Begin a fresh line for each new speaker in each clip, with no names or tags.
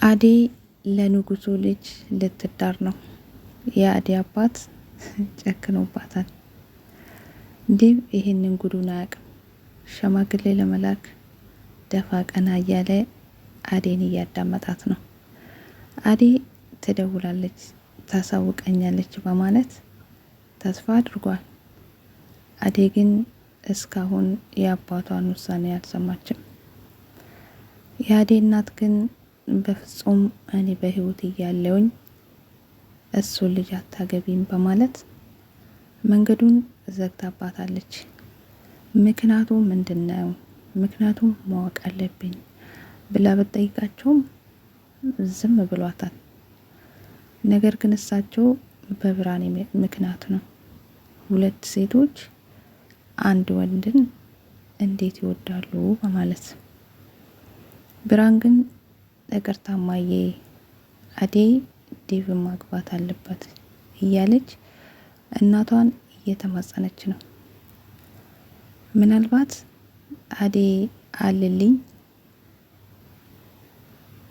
አደይ ለንጉሱ ልጅ ልትዳር ነው። የአደይ አባት ጨክኖባታል። ዴቭ ይሄንን ጉዱን አያውቅም። ሸማግሌ ለመላክ ደፋ ቀና እያለ አደይን እያዳመጣት ነው። አደይ ትደውላለች፣ ታሳውቀኛለች በማለት ተስፋ አድርጓል። አደይ ግን እስካሁን የአባቷን ውሳኔ አልሰማችም። የአደይ እናት ግን በፍጹም እኔ በህይወት እያለውኝ እሱን ልጅ አታገቢም በማለት መንገዱን ዘግታባታለች። ምክንያቱም ምንድነው? ምክንያቱም ማወቅ አለብኝ ብላ ብትጠይቃቸውም ዝም ብሏታል። ነገር ግን እሳቸው በብርሃኔ ምክንያት ነው። ሁለት ሴቶች አንድ ወንድን እንዴት ይወዳሉ በማለት ብርሃን ግን ይቅርታ እማዬ፣ አደይ ዴቭን ማግባት አለባት እያለች እናቷን እየተማጸነች ነው። ምናልባት አደይ አልልኝ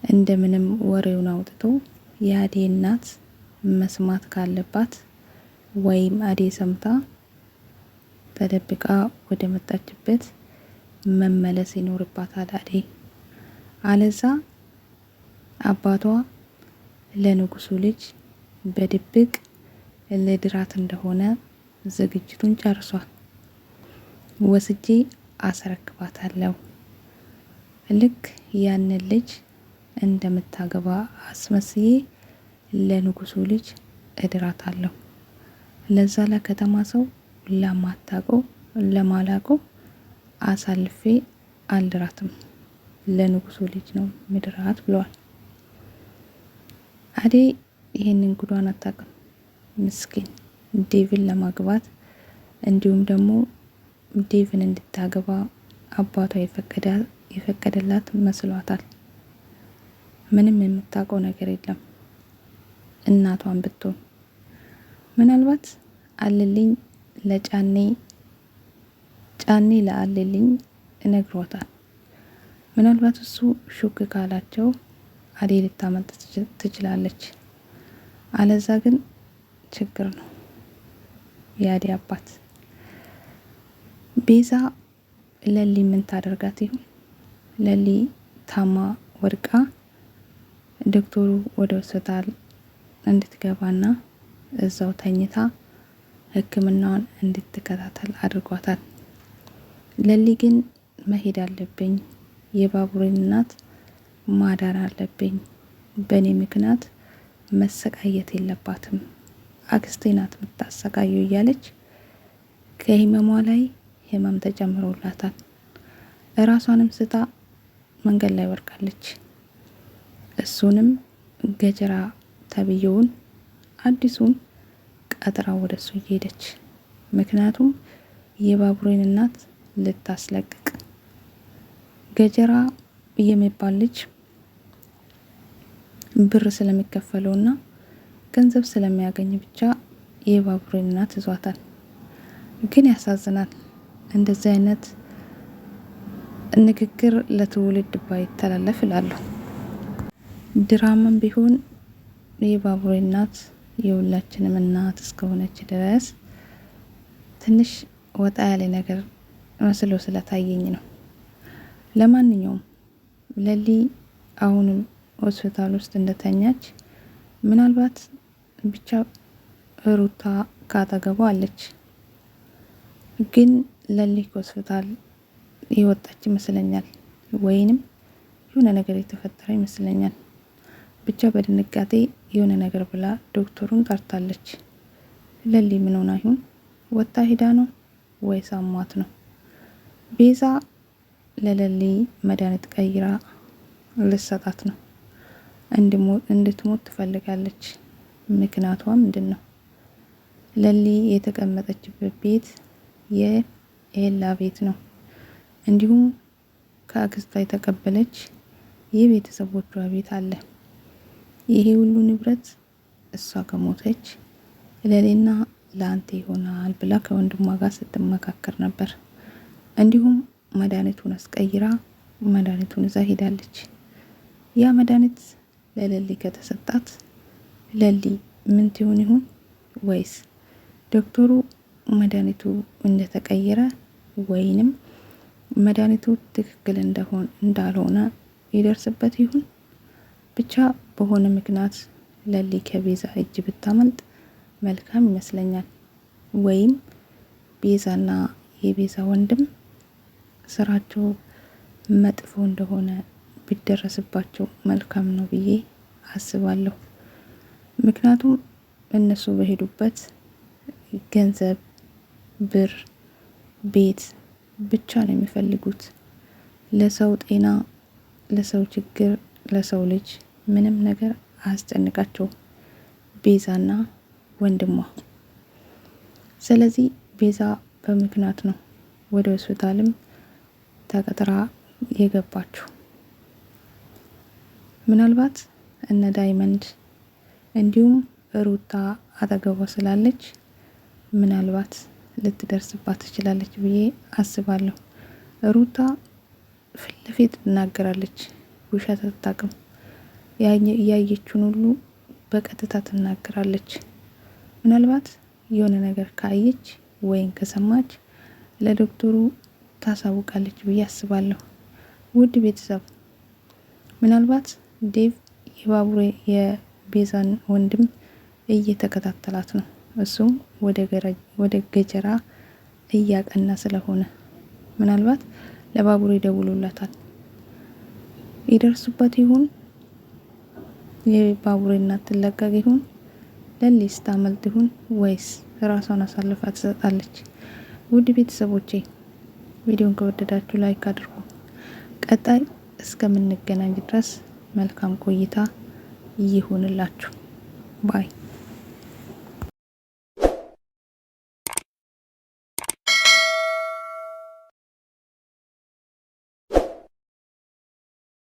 እንደምንም ወሬውን አውጥቶ የአደይ እናት መስማት ካለባት ወይም አደይ ሰምታ ተደብቃ ወደ መጣችበት መመለስ ይኖርባታል አደይ። አለዛ አባቷ ለንጉሱ ልጅ በድብቅ ለድራት እንደሆነ ዝግጅቱን ጨርሷል። ወስጄ አስረክባታለሁ፣ ልክ ያንን ልጅ እንደምታገባ አስመስዬ ለንጉሱ ልጅ እድራታለሁ። ለዛ ለከተማ ሰው ለማታውቀው ለማላውቀው አሳልፌ አልድራትም፣ ለንጉሱ ልጅ ነው ምድራት ብለዋል። አደይ ይሄንን ጉዷን አታውቅም። ምስኪን ዴቭን ለማግባት እንዲሁም ደግሞ ዴቭን እንድታገባ አባቷ የፈቀደላት መስሏታል። ምንም የምታውቀው ነገር የለም። እናቷን ብትሆን ምናልባት አልልኝ ለጫኔ ለአልልኝ እነግሯታል። ምናልባት እሱ ሹክ ካላቸው አደይ ልታመልጥ ትችላለች። አለዛ ግን ችግር ነው። የአደይ አባት ቤዛ ለሊ ምን ታደርጋት ይሁን? ለሊ ታማ ወድቃ ዶክተሩ ወደ ሆስፒታል እንድትገባና እዛው ተኝታ ሕክምናዋን እንድትከታተል አድርጓታል። ለሊ ግን መሄድ አለብኝ፣ የባቡሬን እናት ማዳን አለብኝ፣ በእኔ ምክንያት መሰቃየት የለባትም፣ አክስቴ ናት የምታሰቃየው እያለች ከህመሟ ላይ ህመም ተጨምሮላታል። እራሷንም ስታ መንገድ ላይ ወርቃለች። እሱንም ገጀራ ተብየውን አዲሱን ቀጥራ ወደሱ እየሄደች ምክንያቱም የባቡሬን እናት ልታስለቅቅ። ገጀራ የሚባል ልጅ ብር ስለሚከፈለውና ገንዘብ ስለሚያገኝ ብቻ የባቡሬን እናት ይዟታል። ግን ያሳዝናል። እንደዚህ አይነት ንግግር ለትውልድ ባይተላለፍ እላለሁ። ድራማም ቢሆን የባቡሬን እናት የሁላችንም እናት እስከሆነች ድረስ ትንሽ ወጣ ያለ ነገር መስሎ ስለታየኝ ነው። ለማንኛውም ለሊ አሁንም ሆስፒታል ውስጥ እንደተኛች ምናልባት ብቻ ሩታ ካጠገቧ አለች። ግን ለሊ ሆስፒታል የወጣች ይመስለኛል፣ ወይንም የሆነ ነገር የተፈጠረ ይመስለኛል። ብቻ በድንጋጤ የሆነ ነገር ብላ ዶክተሩን ጠርታለች። ለሊ ምን ሆና ይሁን? ወጣ ሄዳ ነው ወይስ አሟት ነው? ቤዛ ለለሊ መድኃኒት ቀይራ ልሰጣት ነው። እንድትሞት ትፈልጋለች። ምክንያቷ ምንድን ነው? ለሊ የተቀመጠችበት ቤት የኤላ ቤት ነው። እንዲሁም ከአክስቷ የተቀበለች የቤተሰቦቿ ቤት አለ። ይሄ ሁሉ ንብረት እሷ ከሞተች ለሌና ለአንተ ይሆናል ብላ ከወንድሟ ጋር ስትመካከር ነበር። እንዲሁም መድኃኒቱን አስቀይራ መድኃኒቱን እዛ ሄዳለች። ያ መድኃኒት ለለሊ ከተሰጣት ለሊ ምን ትሆን ይሆን? ወይስ ዶክተሩ መድኃኒቱ እንደተቀየረ ወይንም መድኃኒቱ ትክክል እንዳልሆነ ይደርስበት ይሆን? ብቻ በሆነ ምክንያት ለሊ ከቤዛ እጅ ብታመልጥ መልካም ይመስለኛል። ወይም ቤዛና የቤዛ ወንድም ስራቸው መጥፎ እንደሆነ ቢደረስባቸው መልካም ነው ብዬ አስባለሁ። ምክንያቱም እነሱ በሄዱበት ገንዘብ፣ ብር፣ ቤት ብቻ ነው የሚፈልጉት። ለሰው ጤና፣ ለሰው ችግር፣ ለሰው ልጅ ምንም ነገር አያስጨንቃቸውም ቤዛና ወንድሟ። ስለዚህ ቤዛ በምክንያት ነው ወደ ሆስፒታልም ተቀጥራ የገባችው። ምናልባት እነ ዳይመንድ እንዲሁም ሩታ አጠገቧ ስላለች ምናልባት ልትደርስባት ትችላለች ብዬ አስባለሁ። ሩታ ፊት ለፊት ትናገራለች፣ ውሸት አታውቅም። ያየችውን ሁሉ በቀጥታ ትናገራለች። ምናልባት የሆነ ነገር ካየች ወይም ከሰማች ለዶክተሩ ታሳውቃለች ብዬ አስባለሁ። ውድ ቤተሰብ ምናልባት ዴቭ የባቡሬ የቤዛን ወንድም እየተከታተላት ነው። እሱም ወደ ገጀራ እያቀና ስለሆነ ምናልባት ለባቡሬ ደውሎላታል። ይደርሱበት ይሁን? የባቡሬ እናት ትለቀቅ ይሁን? ለሊስ ታመልጥ ይሁን? ወይስ ራሷን አሳልፋ ትሰጣለች? ውድ ቤተሰቦቼ ቪዲዮን ከወደዳችሁ ላይክ አድርጉ። ቀጣይ እስከምንገናኝ ድረስ መልካም ቆይታ ይሁንላችሁ። ባይ